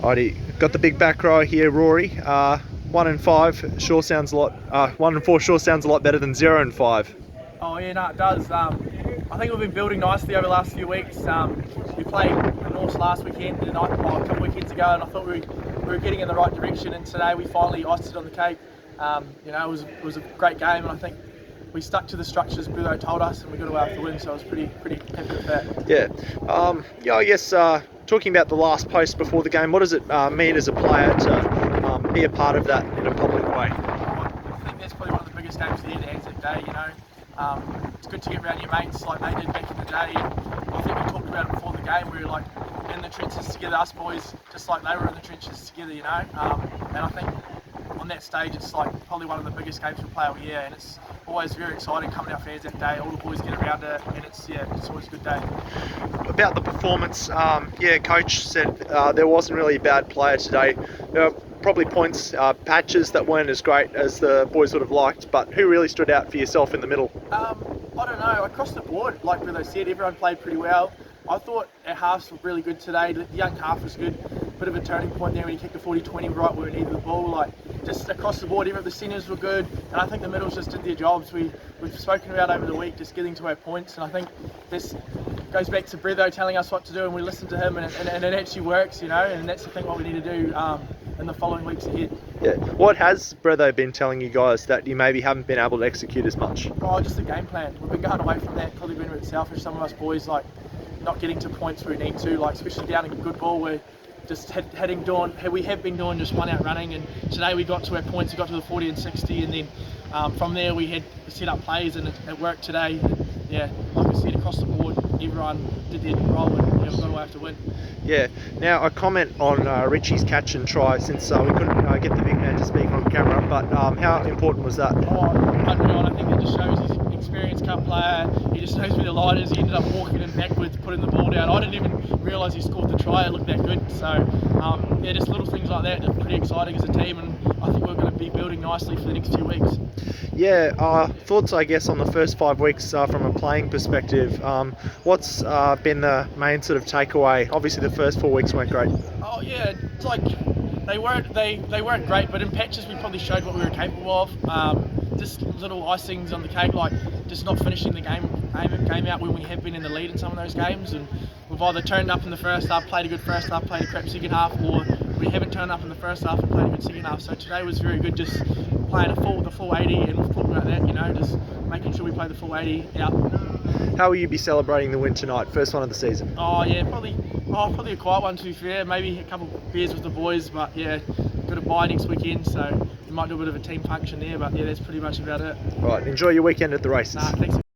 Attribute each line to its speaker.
Speaker 1: Alrighty, got the big back row here, Rory. 1 and 5 sure sounds a lot. 1 and 4 sure sounds a lot better than 0 and 5.
Speaker 2: Oh yeah, no, it does. I think we've been building nicely over the last few weeks. We played the North last weekend and a couple weekends ago, and I thought we were getting in the right direction. And today we finally iced it on the cake. It was a great game, and I think we stuck to the structures Bruno told us, and we got away with the win. So I was pretty happy with that.
Speaker 1: Yeah. I guess talking about the last post before the game, what does it mean as a player to be a part of that in a public way?
Speaker 2: I think that's probably one of the biggest games of the year, the Anzac Day. It's good to get around your mates like they did back in the day. And I think we talked about it before the game. We were like in the trenches together, us boys, just like they were in the trenches together. And I think on that stage, it's like probably one of the biggest games we play all year, and it's always very exciting coming out for Anzac Day. All the boys get around it, and it's always a good day.
Speaker 1: About the performance, coach said there wasn't really a bad player today. Probably points, patches that weren't as great as the boys would have liked, but who really stood out for yourself in the middle?
Speaker 2: I don't know, across the board, like Bruno said, everyone played pretty well. I thought our halves were really good today. The young half was good. Bit of a turning point there when he kicked a 40-20 right where we needed the ball. Like just across the board, even the centres were good, and I think the middles just did their jobs. We've spoken about over the week, just getting to our points, and I think this goes back to Bretho telling us what to do, and we listen to him, and it actually works, and that's the thing what we need to do in the following weeks ahead.
Speaker 1: Yeah. What has Bretho been telling you guys that you maybe haven't been able to execute as much?
Speaker 2: Oh, just the game plan. We've been going away from that, probably been a bit selfish. Some of us boys like not getting to points where we need to, like especially down in good ball where just we have been doing just one out running, and today we got to our points, we got to the 40 and 60, and then from there we had set up plays, and it worked today. Yeah, like I said, across the board, everyone did their role, and we got away to win.
Speaker 1: Yeah. Now, a comment on Richie's catch and try, since we couldn't get the big man to speak on camera, but how important was that?
Speaker 2: Oh, unreal. I think it just shows his experienced cup player. He just knows where the line is. He ended up walking in backwards, putting the ball down. I didn't even realise he scored the try. It looked that good. So, just little things like that are pretty exciting as a team, and I think we're going to be building nicely for the next few weeks.
Speaker 1: Yeah, thoughts, I guess, on the first 5 weeks from a playing perspective. What's been the main sort of takeaway? Obviously, the first 4 weeks weren't great.
Speaker 2: Oh yeah, it's like they weren't great, but in patches we probably showed what we were capable of. Just little icings on the cake, like just not finishing the game out when we have been in the lead in some of those games, and we've either turned up in the first half, played a good first half, played a crap second half, or we haven't turned up in the first half and played a good second half. So today was very good, just playing the full 80, and we've talked about that, just making sure we play the full 80 out.
Speaker 1: How will you be celebrating the win tonight, first one of the season?
Speaker 2: Oh yeah, probably a quiet one, to be fair. Maybe a couple of beers with the boys, but yeah, got a bye next weekend, so we might do a bit of a team function there, but yeah, that's pretty much about it.
Speaker 1: All right, enjoy your weekend at the races.
Speaker 2: Thanks.